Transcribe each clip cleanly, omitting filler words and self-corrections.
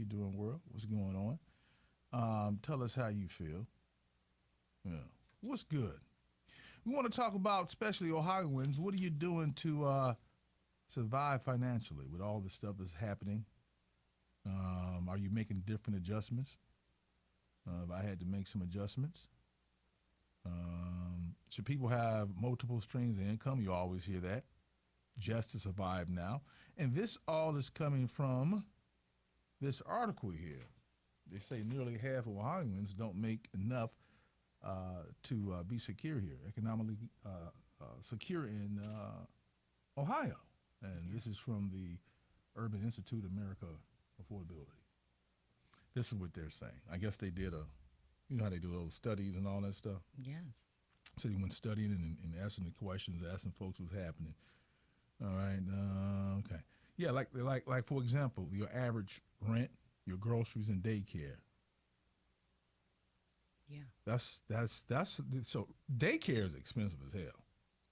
you doing, world? What's going on? Tell us how you feel. Yeah. What's good? We want to talk about, especially Ohioans. What are you doing to survive financially with all the stuff that's happening? Are you making different adjustments? If I had to make some adjustments, should people have multiple streams of income? You always hear that. Just to survive now. And this all is coming from this article here. They say nearly half of Ohioans don't make enough to be secure here, economically secure in Ohio. And this is from the Urban Institute of America Affordability. This is what they're saying. I guess they did you know how they do those studies and all that stuff? Yes. So they went studying and asking the questions, asking folks what's happening. All right. Okay. Yeah, like for example, your average rent, your groceries, and daycare. Yeah. That's so daycare is expensive as hell.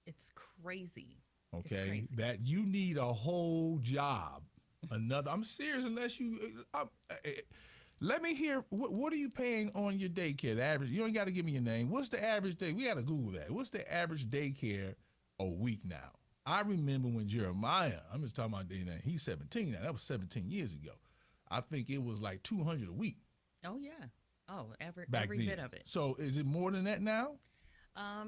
It's crazy. Okay. It's crazy. That you need a whole job. I'm serious. Unless you, let me hear. What are you paying on your daycare? The average. You ain't got to give me your name. What's the average day? We got to Google that. What's the average daycare a week now? I remember when Jeremiah, I'm just talking about day now, he's 17 now. That was 17 years ago. I think it was like $200 a week. Oh, yeah. Oh, every then. bit of it. So is it more than that now?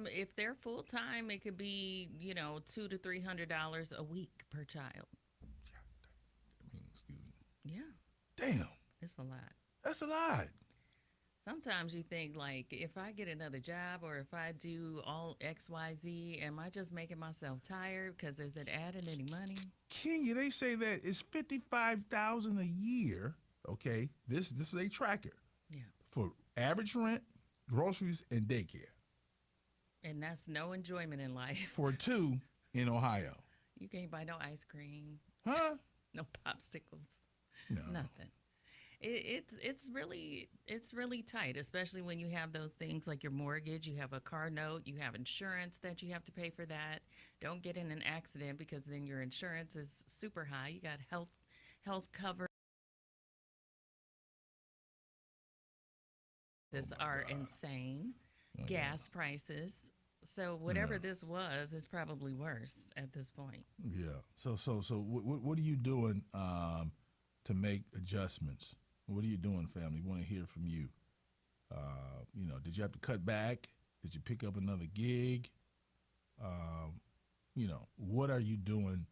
If they're full time, it could be, $200 to $300 a week per child. I mean, excuse me. Yeah. Damn. It's a lot. That's a lot. Sometimes you think, like, if I get another job or if I do all X, Y, Z, am I just making myself tired? Because is it adding any money? Kenya, they say that it's $55,000 a year. Okay, this is a tracker. Yeah. For average rent, groceries, and daycare. And that's no enjoyment in life. For two in Ohio. You can't buy no ice cream. Huh? No popsicles. No. Nothing. It's really tight, especially when you have those things like your mortgage, you have a car note, you have insurance that you have to pay for that. Don't get in an accident because then your insurance is super high. You got health cover. This are insane. Gas prices. So whatever this was is probably worse at this point. Yeah. So what are you doing to make adjustments? What are you doing, family? We want to hear from you. Did you have to cut back? Did you pick up another gig? What are you doing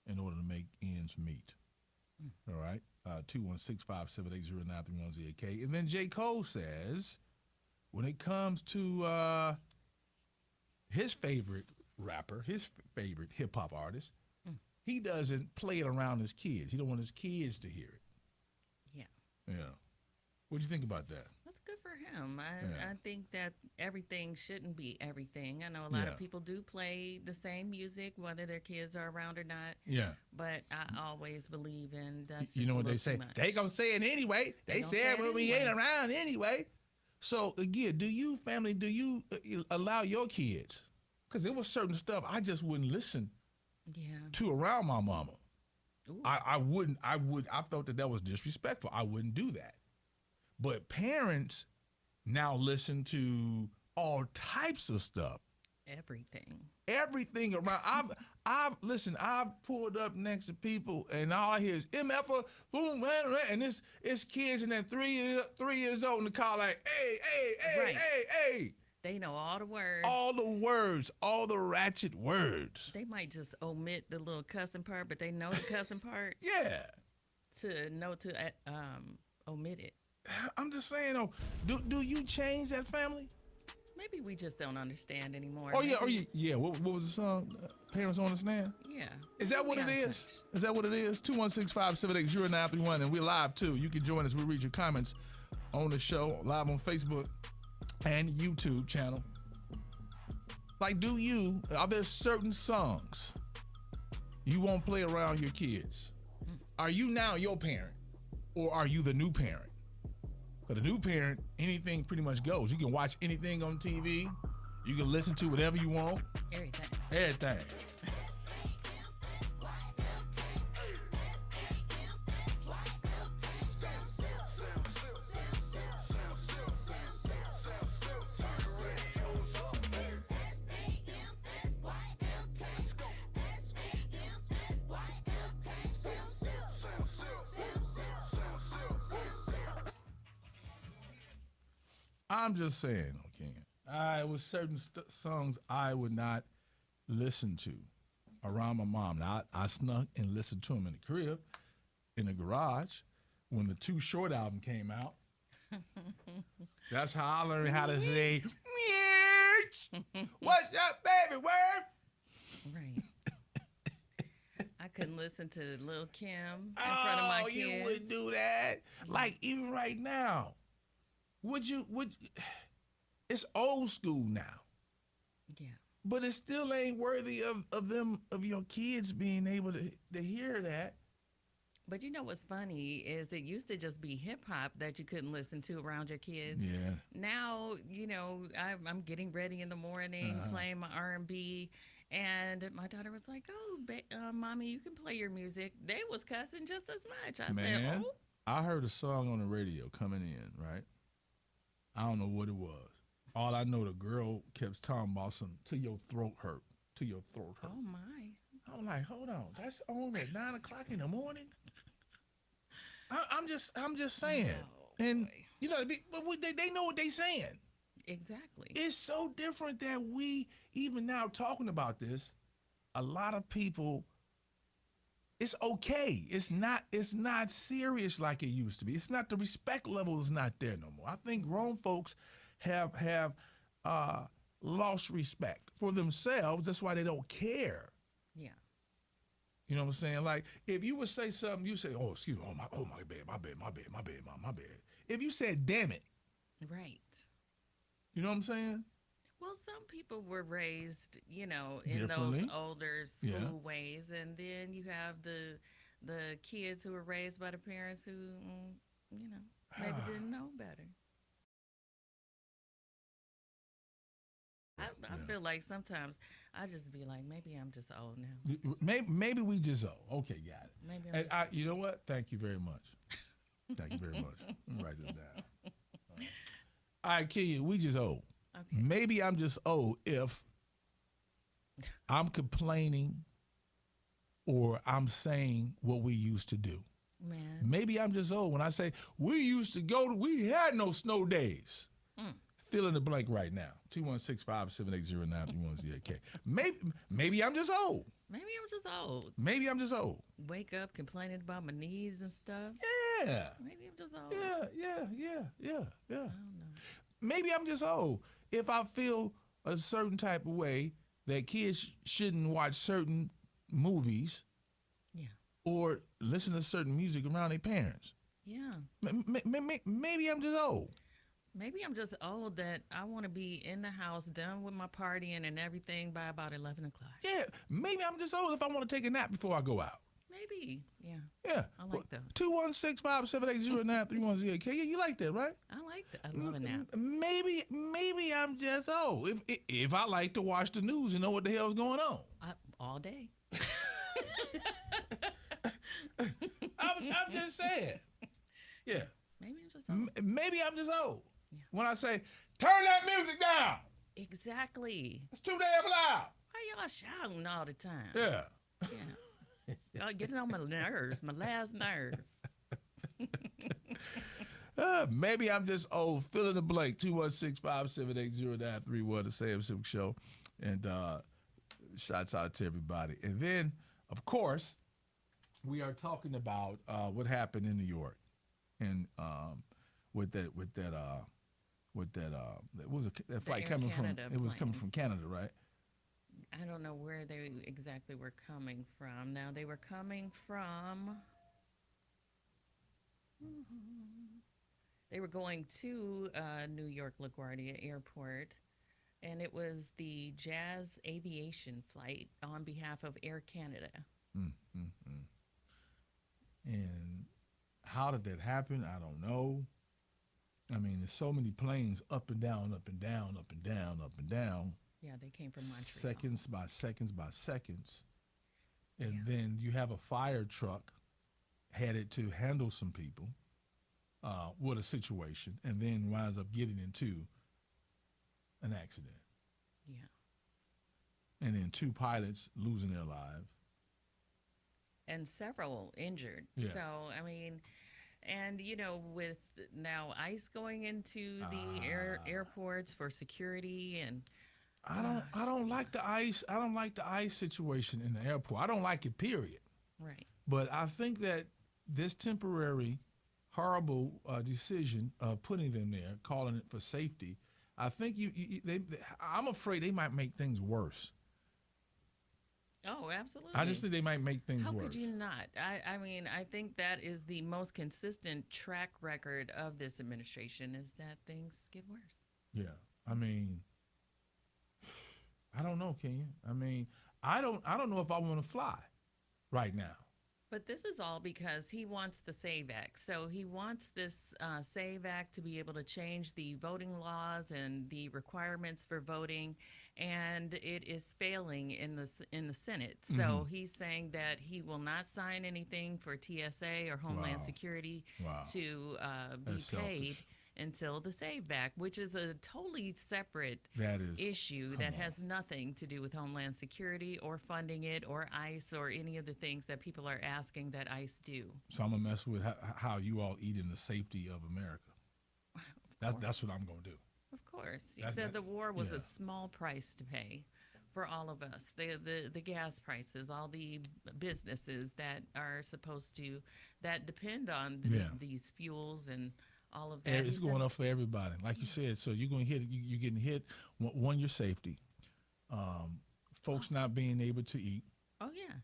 in order to make ends meet? All right. 216-578-0931-ZAK. And then J. Cole says, when it comes to his favorite rapper, his favorite hip-hop artist, he doesn't play it around his kids. He don't want his kids to hear it. Yeah. Yeah. What'd you think about that? That's good for him. I think that everything shouldn't be everything. I know a lot of people do play the same music, whether their kids are around or not. Yeah. But I always believe in that's You know what they say? They gonna say it anyway. They say it when we ain't around anyway. So again, do you allow your kids? Because there was certain stuff I just wouldn't listen to around my mama. I wouldn't. I felt that was disrespectful. I wouldn't do that. But parents now listen to all types of stuff. Everything around. I've pulled up next to people and all I hear is MF, boom, and it's kids and then 3 years old in the car like, hey. They know all the words. All the words, all the ratchet words. They might just omit the little cussing part, but they know the cussing part. Yeah. To omit it. I'm just saying, do you change that, family? Maybe we just don't understand anymore. Oh yeah. What was the song? Parents don't understand. Yeah. Is that what it is? Is that what it is? 216-578-0931, and we're live too. You can join us. We'll read your comments on the show live on Facebook and YouTube channel. Like, are there certain songs you won't play around your kids? Are you now your parent, or are you the new parent? For the new parent, anything pretty much goes. You can watch anything on TV. You can listen to whatever you want. Everything. I'm just saying, okay. I was certain songs I would not listen to around my mom. Now I snuck and listened to them in the crib, in the garage, when the Too Short album came out. That's how I learned how to say, what's up, baby, word? Right. I couldn't listen to Lil Kim in front of my kids. You would do that? Like, even right now, would it's old school now. Yeah. But it still ain't worthy of your kids being able to hear that. But you know what's funny is it used to just be hip hop that you couldn't listen to around your kids. Yeah. Now, I'm getting ready in the morning, playing my R&B, and my daughter was like, "Oh, mommy, you can play your music." They was cussing just as much. I said, "Oh." I heard a song on the radio coming in, right? I don't know what it was. All I know, the girl kept talking about some till your throat hurt, till your throat hurt. Oh my! I'm like, hold on, that's on at 9 o'clock in the morning. I'm just saying, and but they know what they saying. Exactly. It's so different that we even now talking about this. A lot of people, it's okay. It's not serious like it used to be. It's not, the respect level is not there no more. I think grown folks have lost respect for themselves. That's why they don't care. Yeah. You know what I'm saying? Like, if you would say something, you say, "Oh, excuse me, my bad." If you said, "Damn it," Right. you know what I'm saying? Well, some people were raised, in Differently. those older school Yeah. ways, and then you have the kids who were raised by the parents who, maybe didn't know better. I feel like sometimes I just be like, maybe I'm just old now. Maybe we just old. Okay, got it. Maybe I'm And just you know what? Thank you very much. Thank you very much. Let me write this down. All right, Kenya, we just old. okay. Maybe I'm just old if I'm complaining or I'm saying what we used to do. Man. Maybe I'm just old when I say we used to we had no snow days. Fill in the blank right now. 216-578-0931-ZAK. Maybe I'm just old. Maybe I'm just old. Maybe I'm just old. Wake up complaining about my knees and stuff. Yeah. Maybe I'm just old. Yeah. I don't know. Maybe I'm just old if I feel a certain type of way that kids shouldn't watch certain movies Yeah. or listen to certain music around their parents. Yeah. Maybe I'm just old. Maybe I'm just old that I want to be in the house, done with my partying and everything by about 11 o'clock. Yeah, maybe I'm just old if I want to take a nap before I go out. Maybe. Yeah. Yeah. I like those. 216-578-0931-ZAK. Yeah, you like that, right? I like that. I love a nap. Maybe I'm just old if I like to watch the news and know what the hell's going on. All day. I'm just saying. Yeah. Maybe I'm just old. Maybe I'm just old. Yeah. When I say, turn that music down. Exactly. It's too damn loud. Why y'all shouting all the time? Yeah. Yeah. Y'all getting on my nerves, my last nerve. Maybe I'm just old. Fill in the blank. 216-578-0931, the Sam Silk Show. And shouts out to everybody. And then, of course, we are talking about what happened in New York. And with that flight coming from, it was coming from Canada, right? I don't know where they exactly were coming from. Now, they were coming from, they were going to New York LaGuardia Airport, and it was the Jazz Aviation flight on behalf of Air Canada. And how did that happen? I don't know. I mean, there's so many planes up and down, up and down, up and down, up and down. Yeah, they came from Montreal. Seconds by seconds by seconds. And then you have a fire truck headed to handle some people with a situation, and then winds up getting into an accident. Yeah. And then 2 pilots losing their lives. And several injured. Yeah. So, I mean, And with now ICE going into the Ah, airports for security and I just don't a like the mess. ice. I don't like the ice situation in the airport. I don't like it. Period. Right. But I think that this temporary, horrible decision of putting them there, calling it for safety, I think I'm afraid they might make things worse. Oh, I just absolutely. think they might make things How could you worse. not? I mean, I think that is the most consistent track record of this administration is that things get worse. Yeah. I mean, I don't know, Kenya. I mean, I don't know if I want to fly right now. But this is all because he wants the SAVE Act. So he wants this SAVE Act to be able to change the voting laws and the requirements for voting, and it is failing in the Senate. Hmm. So he's saying that he will not sign anything for TSA or Homeland Wow. Security Wow. to be That's paid selfish. until the SAVE Act, which is a totally separate That is, issue come that on. has nothing to do with Homeland Security or funding it or ICE or any of the things that people are asking that ICE do. So I'm gonna mess with how you all eat in the safety of America. Of That's what course. I'm gonna do. Of course. He That said that the war was a yeah. small price to pay for all of us. The gas prices, all the businesses that are supposed to that depend on Yeah. these fuels and all of that. He It's going said, up for everybody, like you yeah. said. So you're gonna hit. You're getting hit. One, your safety. Um, Oh, folks not being able to eat. oh yeah.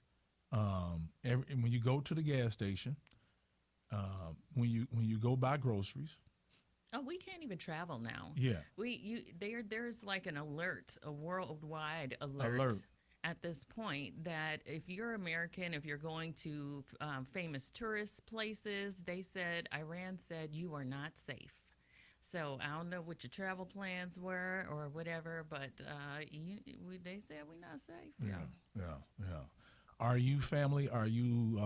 And when you go to the gas station, when you go buy groceries, Oh, we can't even travel now. yeah, There's like an alert, a worldwide alert. alert at this point that if you're American, if you're going to famous tourist places, they said Iran said you are not safe. So I don't know what your travel plans were or whatever, but they said we're not safe. Yeah, Yeah. yeah, yeah. Are you family? Are you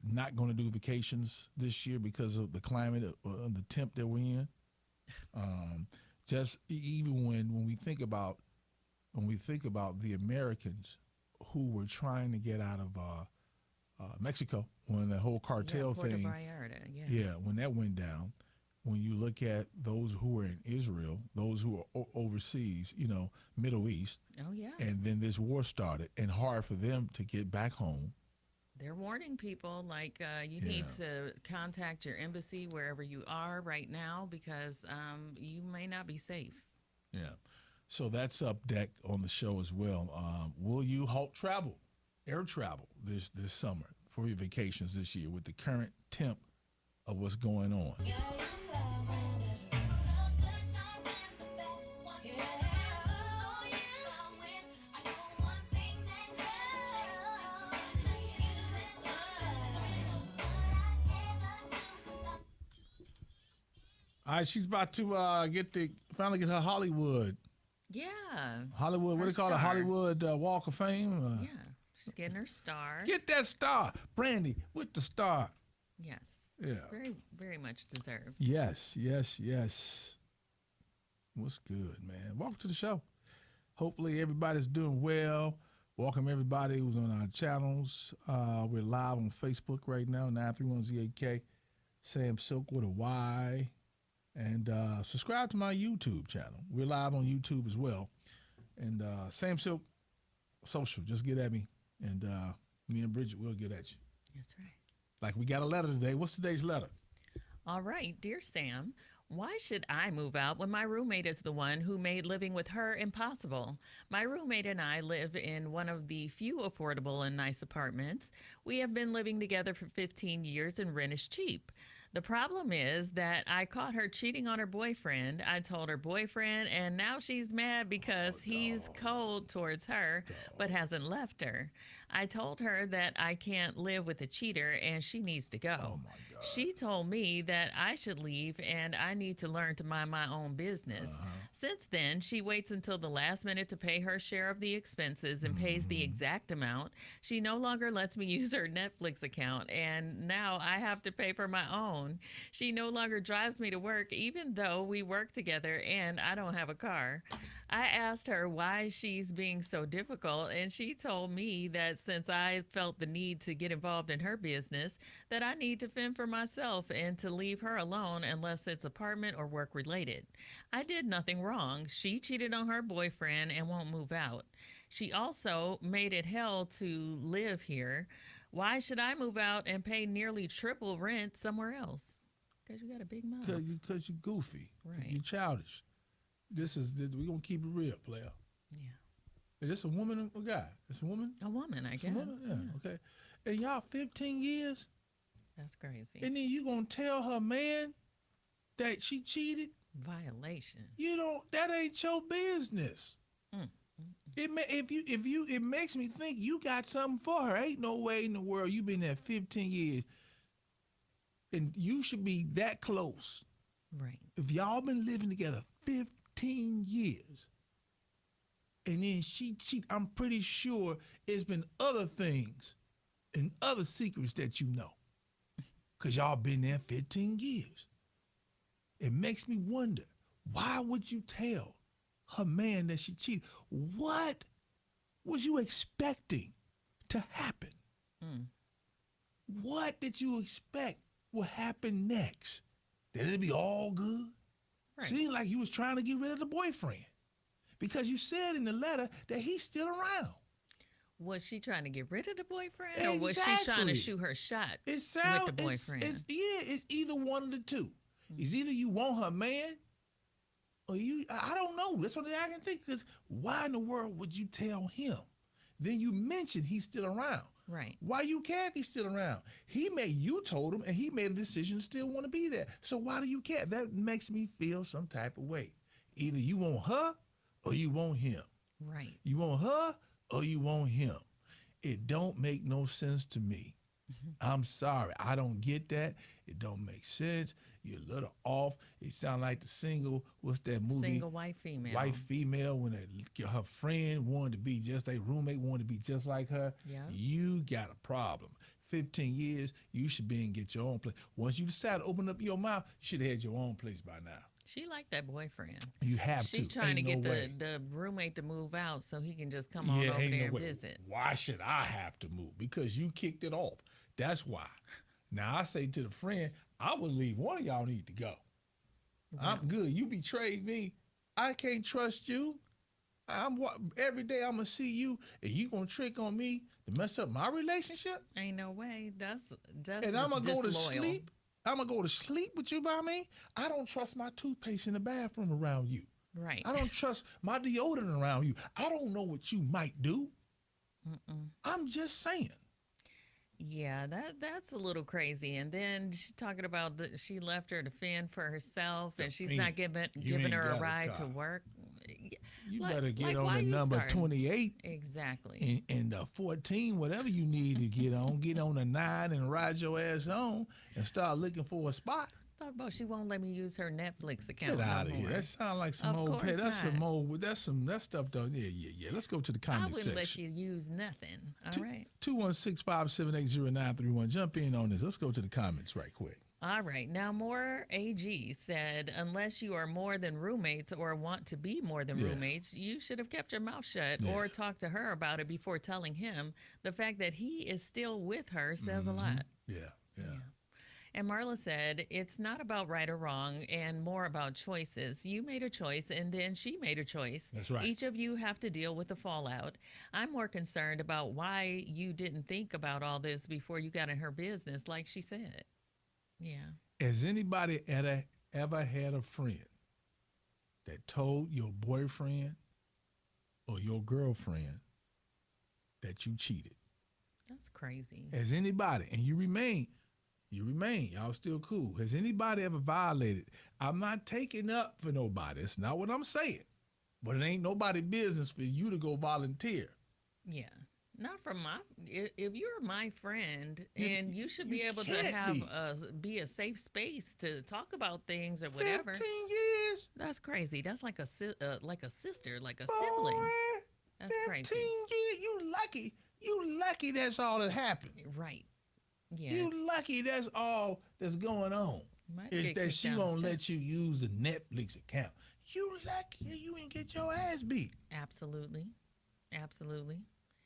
not going to do vacations this year because of the climate, the temp that we're in? Um, just even when we think about the Americans who were trying to get out of Mexico when the whole Yeah, cartel Puerto thing, Vallarta. Yeah. yeah, when that went down. When you look at those who were in Israel, those who are overseas, Middle East, Oh yeah. and then this war started, and hard for them to get back home. They're warning people like you need Yeah, to contact your embassy wherever you are right now because you may not be safe. yeah. So that's up deck on the show as well. Will you halt travel, air travel this summer for your vacations this year with the current temp of what's going on? All right, she's about to finally get her Yeah, Hollywood. What her do they call it? star. Hollywood Walk of Fame. Yeah, she's getting her star. Get that star, Brandy, with the star. Yes, Yeah. very, very much deserved. Yes, yes, yes. What's good, man? Welcome to the show. Hopefully everybody's doing well. Welcome everybody who's on our channels. We're live on Facebook right now, 931ZAK, Sam Silk with a Y. And subscribe to my YouTube channel. We're live on YouTube as well. And Sam Silk Social, just get at me. And me and Bridget will get at you. That's right. Like we got a letter today. What's today's letter? All right, dear Sam, why should I move out when my roommate is the one who made living with her impossible? My roommate and I live in one of the few affordable and nice apartments. We have been living together for 15 years and rent is cheap. The problem is that I caught her cheating on her boyfriend. I told her boyfriend, and now she's mad because he's cold towards her but hasn't left her. I told her that I can't live with a cheater and she needs to Oh go. my God. She told me that I should leave and I need to learn to mind my own business. Uh-huh. Since then, she waits until the last minute to pay her share of the expenses and pays the Mm-hmm. exact amount. She no longer lets me use her Netflix account, and now I have to pay for my own. She no longer drives me to work, even though we work together and I don't have a car. I asked her why she's being so difficult, and she told me that since I felt the need to get involved in her business, that I need to fend for myself and to leave her alone unless it's apartment or work related. I did nothing wrong. She cheated on her boyfriend and won't move out. She also made it hell to live here. Why should I move out and pay nearly triple rent somewhere else? Because you got a big mouth. Because you goofy. Right. You childish. We're going to keep it real, player. Yeah. Is this a woman or a guy? It's a woman? A woman, I It's guess. a woman? Yeah, okay. And y'all 15 years? That's crazy. And then you going to tell her man that she cheated? Violation. That ain't your business. Mm. It makes me think you got something for her. Ain't no way in the world you been there 15 years and you should be that close. Right. If y'all been living together 15 years and then she cheat, I'm pretty sure it's been other things and other secrets that you know. Cause y'all been there 15 years. It makes me wonder, why would you tell her man that she cheated? What was you expecting to happen? Mm. What did you expect will happen next? That it'll be all good? Right. Seemed like you was trying to get rid of the boyfriend because you said in the letter that he's still around. Was she trying to get rid of the boyfriend, or was she trying to Exactly. shoot her shot It sounds with the boyfriend? It's either one of the two. It's either you want her man or I don't know. That's what I can think. Because why in the world would you tell him? Then you mentioned he's still around. Right. Why you care if he's still around? You told him, and he made a decision to still want to be there. So why do you care? That makes me feel some type of way. Either you want her or you want him. Right. You want her or you want him. It don't make no sense to me. I'm sorry. I don't get that. It don't make sense. You're a little off. It sound like the single, what's that movie? Single white female. White female, when her friend wanted to be just, their roommate wanted to be just like her. Yeah. You got a problem. 15 years, you should be and get your own place. Once you decide to open up your mouth, you should have had your own place by now. She liked that boyfriend. You have to. She's trying Ain't to get no way. the roommate to move out so he can just come on over ain't there no and way. visit. Why should I have to move? Because you kicked it off. That's why. Now I say to the friend, I would leave. One of y'all need to go. I'm good. You betrayed me. I can't trust you. Every day I'm gonna see you, and you gonna trick on me to mess up my relationship. Ain't no way. That's And I'm just gonna go to disloyal. sleep. I'm gonna go to sleep with you by me. I don't trust my toothpaste in the bathroom around you. Right. I don't trust my deodorant around you. I don't know what you might do. I'm just saying. Yeah, that's a little crazy. And then she talking about she left her to fend for herself, and she's not giving ain't her a got a ride to car. work. You Like- better get like, on why the you number starting? 28 Exactly. and the 14, whatever you need to get on. Get on the 9 and ride your ass on and start looking for a spot. Talk about she won't let me use her Netflix account. Get out no of here. more. That sounds like some Of old pay. course That's some not. old. That stuff done. Yeah. Let's go to the I comment wouldn't let section. you use nothing. All right. 216-578-0931. Jump in on this. Let's go to the comments right quick. All right. Now, more AG said, unless you are more than roommates or want to be more than Yeah. roommates, you should have kept your mouth shut Yeah. or talked to her about it before telling him. The fact that he is still with her says a lot. Yeah. And Marla said, it's not about right or wrong and more about choices. You made a choice and then she made a choice. That's right. Each of you have to deal with the fallout. I'm more concerned about why you didn't think about all this before you got in her business, like she said. Yeah. Has anybody ever had a friend that told your boyfriend or your girlfriend that you cheated? That's crazy. Has anybody, and you remain, y'all still cool. Has anybody ever violated? I'm not taking up for nobody. It's not what I'm saying. But it ain't nobody business for you to go volunteer. Yeah. Not from if you're my friend, and you should be able to can't have be a safe space to talk about things or whatever. 15 years? That's crazy. That's like a sister, like a sibling. Boy, That's 15 crazy. years? You lucky. You lucky that's all that happened. Right. Yeah. You lucky that's all that's going on. Might Is get that kicked she down the won't let steps. you use the Netflix account. You lucky you ain't get your ass beat. Absolutely. Absolutely.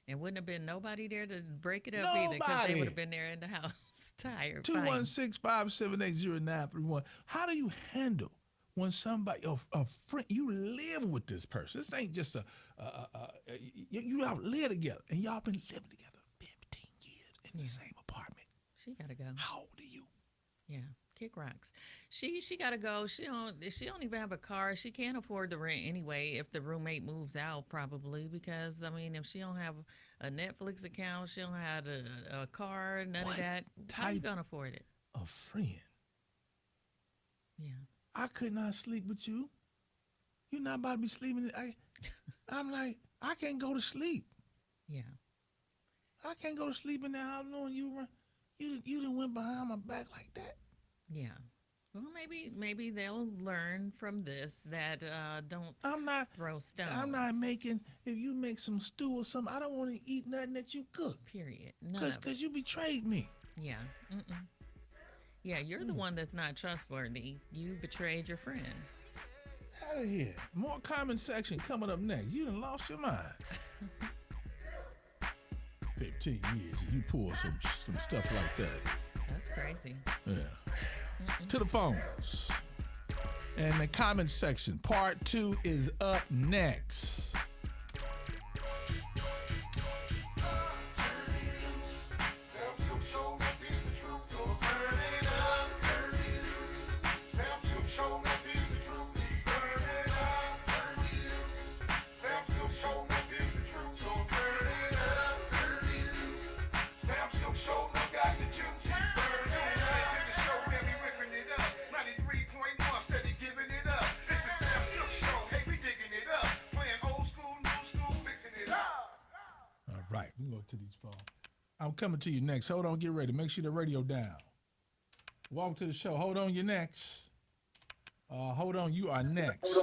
And wouldn't have been nobody there to break it up either because they would Nobody. have been there in the house, tired, Two one fighting. six 578 0931. How do you handle when somebody, a friend, you live with this person? This ain't just you all live together and y'all been living together 15 years in the Yeah. same apartment. She got to go. How old are you? Yeah, kick rocks. She got to go. She don't even have a car. She can't afford the rent anyway. If the roommate moves out, probably because I mean, if she don't have a Netflix account, she don't have a car, none of What that. How you type gonna afford it? of friend? Yeah, I could not sleep with you. You're not about to be sleeping. I'm like, I can't go to sleep. yeah, I can't go to sleep in the house knowing you done went behind my back like that. yeah. Well, maybe they'll learn from this that don't I'm not throw I'm not stones. making, if you make some stew or something, I don't want to eat nothing that you cook. Period. None of it. Cause you betrayed me. Yeah. Mm-mm. Yeah, you're the Mm. one that's not trustworthy. You betrayed your friend. Out of here. More comment section coming up next. You done lost your mind. 15 years, you pull some stuff like that. That's crazy. Yeah. Mm-mm. To the phones. And the comment section. Part 2 is up next. All right, we go to these phones. I'm coming to you next. Hold on, get ready. Make sure the radio down. Welcome to the show. Hold on, you're next. Hold on, you are next.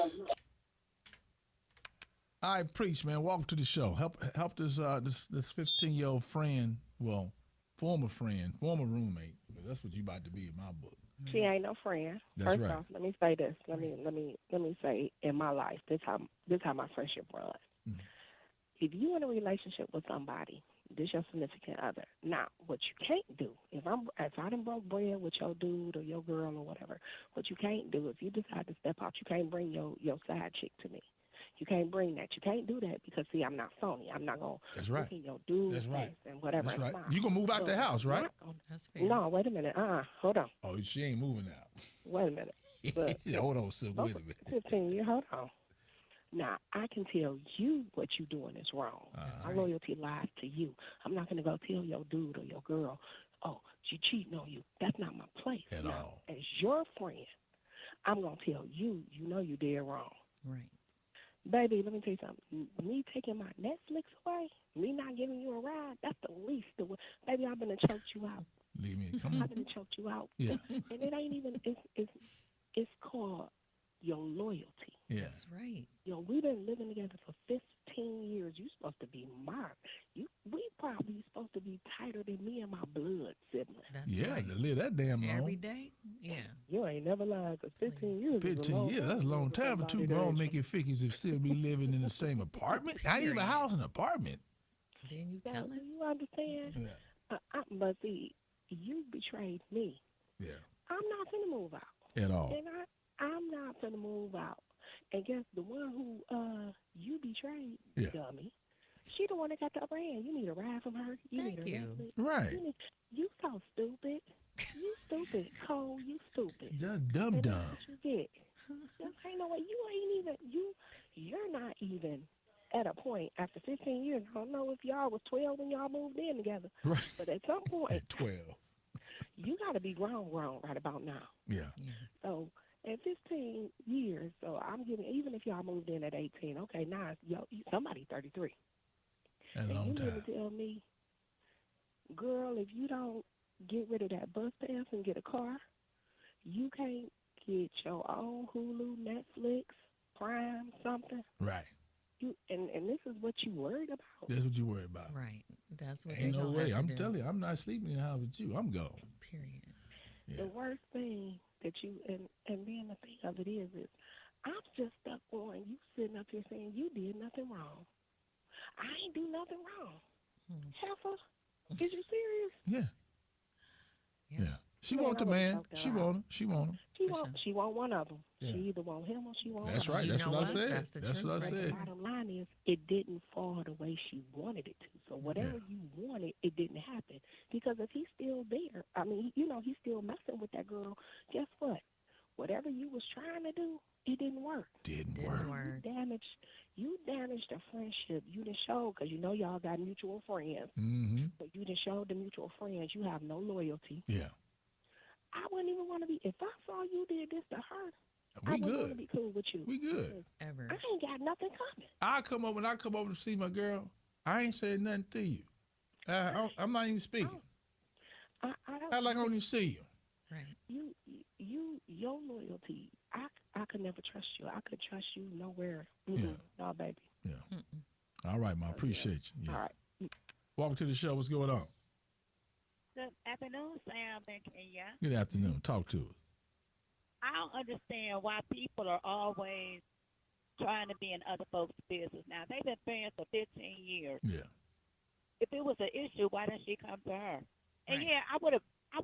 All right, preach, man. Welcome to the show. Help this 15-year-old friend, well, former friend, former roommate. That's what you about to be in my book. She ain't no friend. That's First right. off, let me say this. Let me say in my life, this how my friendship runs. Mm. If you in a relationship with somebody, this your significant other. Now, what you can't do, if I done broke bread with your dude or your girl or whatever, what you can't do, if you decide to step out, you can't bring your side chick to me. You can't bring that. You can't do that because, see, I'm not phony. I'm not going That's to right. look in your dude's That's right. face and whatever. That's right. Smile. You gonna move out So the house, I'm right? not gonna- That's fair. No, wait a minute. Hold on. Oh, she ain't moving out. Wait a minute. But Hold on, Sid. Wait a minute. 15 years, hold on. Now, I can tell you what you're doing is wrong. That's My right. loyalty lies to you. I'm not going to go tell your dude or your girl, oh, she cheating on you. That's not my place. At Now, all. as your friend, I'm going to tell you, you know you did wrong. Right. Baby, let me tell you something. Me taking my Netflix away, me not giving you a ride, that's the least of what. Baby, I've been to choke you out. Leave me. Come on. I've been to choke you out. Yeah. And it ain't even, it's called your loyalty. Yeah. That's right. We've been living together for 15 years. You supposed to be marked. We probably supposed to be tighter than me and my blood sibling. That's Yeah, right. to live that damn long. Every day. Yeah. You ain't never lied, because 15 years is a 15 long years, time. that's a long for time for two somebody grown that- making figures to still be living in the same apartment. Not even a Period. house, an apartment. Then you Now, tell do it. you understand? Yeah. But see, you betrayed me. Yeah. I'm not finna move out. At all. And I'm not finna move out. And guess the one who you betrayed, Yeah. dummy, she the one that got the upper hand. You need a ride from her. You Thank need a you. Netflix. Right. You so stupid. You stupid. Cole, you stupid. Just dumb And dumb. that's what you get. Just ain't no way. You're not even at a point after 15 years. I don't know if y'all was 12 when y'all moved in together. Right. But at some point, At 12. you got to be grown right about now. Yeah. Yeah. So at 15 years, so I'm giving, even if y'all moved in at 18, okay, now somebody 33. That's a And long you time. need to tell me, girl, if you don't get rid of that bus pass and get a car, you can't get your own Hulu, Netflix, Prime, something. Right. And this is what you worried about. That's what you worry about. Right. That's what Ain't they no gonna way. have I'm to do. telling you, I'm not sleeping in the house with you. I'm gone. Period. Yeah. The worst thing that you, and then the thing of it is I'm just stuck on you sitting up here saying you did nothing wrong. I ain't do nothing wrong. Hmm. Heifer, is you serious? Yeah, Yeah, yeah. She Man, want I the would have man. choked She her out. want him. She want him. She for want sure. she want one of them. Yeah. She either want him or she want That's one right. of You them. That's know what I what? said. That's the That's truth what I right But the said. there. bottom line is, it didn't fall the way she wanted it to. So Yeah. whatever you wanted, it didn't happen. Because if he's still there, I mean, you know, he's still messing with that girl. Guess what? Whatever you was trying to do, it didn't work. Didn't Didn't work. work. You damaged a friendship. You didn't show because you know y'all got mutual friends. Mm-hmm. But you didn't show the mutual friends you have no loyalty. Yeah. I wouldn't even want to be. If I saw you did this to her, I We wouldn't want to good. be cool with you. We good. Because Ever. I ain't got nothing coming. I come over when I come over to see my girl. I ain't saying nothing to you. I'm not even speaking. I don't. I like I don't even see you. Right. Your loyalty. I could never trust you. I could trust you nowhere. Yeah. No, baby. Yeah. Mm-mm. All right, ma. Yeah. Appreciate you. All Yeah. right. Welcome to the show. What's going on? Good afternoon, Sam and Kenya. Good afternoon. Talk to us. I don't understand why people are always trying to be in other folks' business. Now, they've been friends for 15 years. Yeah. If it was an issue, why didn't she come to her? And Right. yeah, I would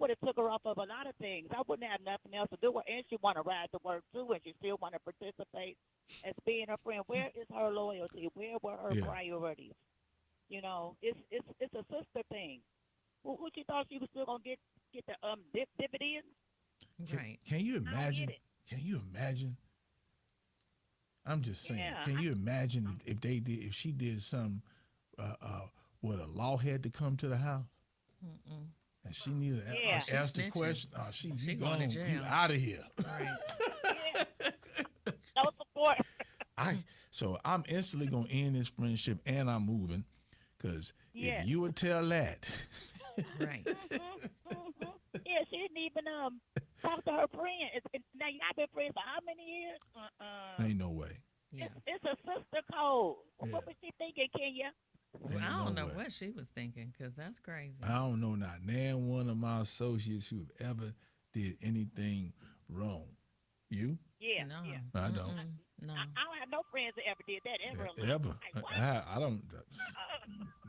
have took her off of a lot of things. I wouldn't have nothing else to do with, and she want to ride to work too, and she still want to participate as being a friend. Where is her loyalty? Where were her Yeah. priorities? You know, it's a sister thing. Who she thought she was still gonna get the dividends? Right. Can you I don't imagine? get it. Can you imagine? I'm just saying. Yeah, Can you imagine if she did something? What a law had to come to the house, Mm-mm. and she needed to Yeah. She's ask the snitching. question. Oh, you She going to gone, you jail. out of here. Right. Yeah. No support. So I'm instantly gonna end this friendship, and I'm moving, because Yeah. if you would tell that, Right. Yeah, she didn't even talk to her friend. Now y'all been friends for how many years? ain't no way. Yeah. It's a sister code. Yeah. What was she thinking, Kenya? Well, Ain't I don't no know way. what she was thinking because that's crazy. I don't know not nan one of my associates who have ever did anything wrong. You? Yeah, No. yeah. I don't. Mm-mm. No. I don't have no friends that ever did that ever. in life. Ever? Like, what? I don't. Nope.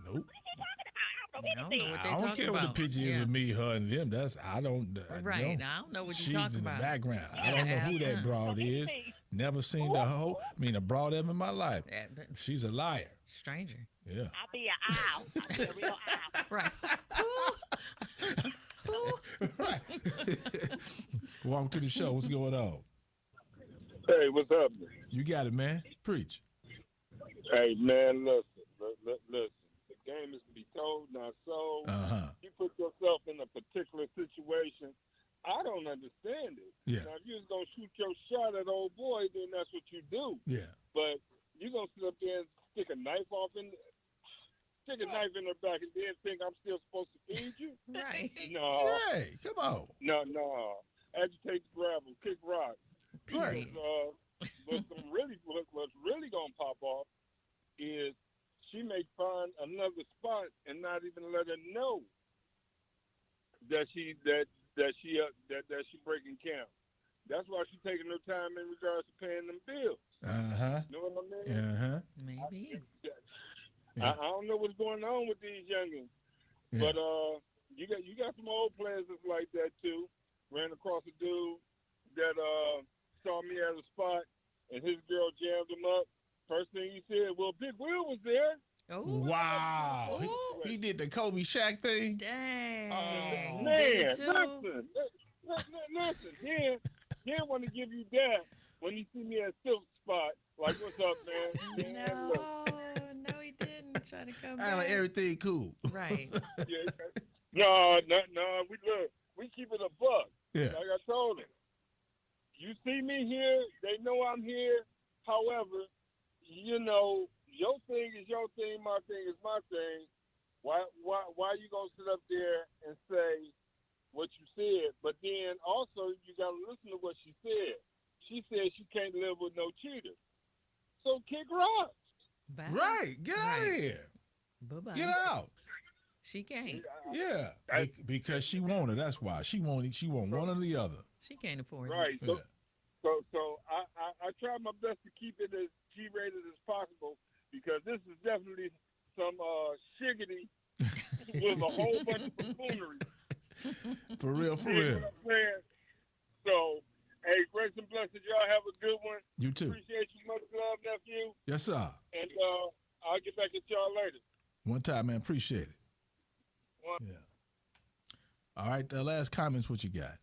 What are you talking about? I don't know I don't anything. know what I they don't talking care what the about. picture is Yeah. of me, her, and them. That's I don't. Right. know. I don't know what She's you're talking in the about. background. You I don't know gotta who ask that them. broad is. Anything. Never seen the hoe. I mean, a broad ever in my life. Yeah, but She's a liar. stranger. Yeah. I'll be an owl. I'll be a real owl. Right. Who? Right. Welcome to the show. What's going on? Hey, what's up? You got it, man. Preach. Hey, man, listen. The game is to be told, not sold. You put yourself in a particular situation. I don't understand it. Yeah. Now, if you're just going to shoot your shot at old boy, then that's what you do. Yeah. But you're going to sit up there and stick a knife in her back and then think I'm still supposed to feed you? Right. No. Hey, come on. No. Agitate the gravel, kick rock. Right. Period. What's really gonna pop off is she may find another spot and not even let her know that she breaking camp. That's why she's taking her time in regards to paying them bills. You know what I mean? Maybe. Yeah. I don't know what's going on with these youngins, Yeah. but you got some old players that's like that too. Ran across a dude that saw me at a spot, and his girl jammed him up. First thing he said, "Well, Big Will was there." Oh. Wow. He did the Kobe Shaq thing. Dang. Oh, He Man, did it too. listen. Then want to give you that when you see me at Silk Spot. Like, what's up, man? Man, look. No, he didn't try to come I like back. everything cool. Right. Yeah. No. We keep it a buck. Yeah. Like I told him, you see me here, they know I'm here. However, you know, your thing is your thing, my thing is my thing. Why you gonna sit up there and say what you said? But then also you gotta listen to what she said. She said she can't live with no cheaters. So kick rocks. Bye. Right. Get out of Right. here. Bye-bye. Get out. She can't. Yeah. I- Because she wanted. That's why. She want one or the other. She can't afford it. Right. Yeah. So I try my best to keep it as G-rated as possible because this is definitely some shiggity with a whole bunch of buffoonery. For real, for You know real. what I'm saying? So, hey, grace and blessings. Y'all have a good one. You too. Appreciate you. Much love, nephew. Yes, sir. And I'll get back at y'all later. One time, man. Appreciate it. One. Yeah. All right. The last comments. What you got?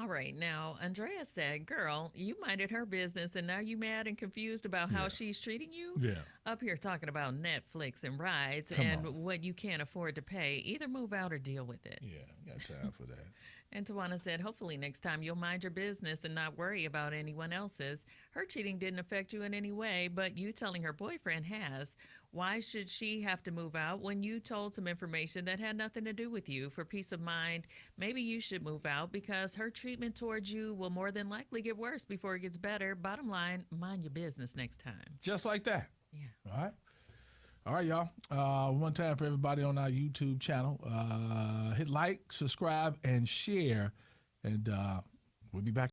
All right. Now, Andrea said, girl, you minded her business and now you mad and confused about how Yeah. she's treating you? Yeah. Up here talking about Netflix and rides Come and on. what you can't afford to pay. Either move out or deal with it. Yeah. Got time for that. And Tawana said, hopefully next time you'll mind your business and not worry about anyone else's. Her cheating didn't affect you in any way, but you telling her boyfriend has. Why should she have to move out when you told some information that had nothing to do with you? For peace of mind, maybe you should move out because her treatment towards you will more than likely get worse before it gets better. Bottom line, mind your business next time. Just like that. Yeah. All right. All right, y'all. One time for everybody on our YouTube channel. Hit like, subscribe, and share. And we'll be back.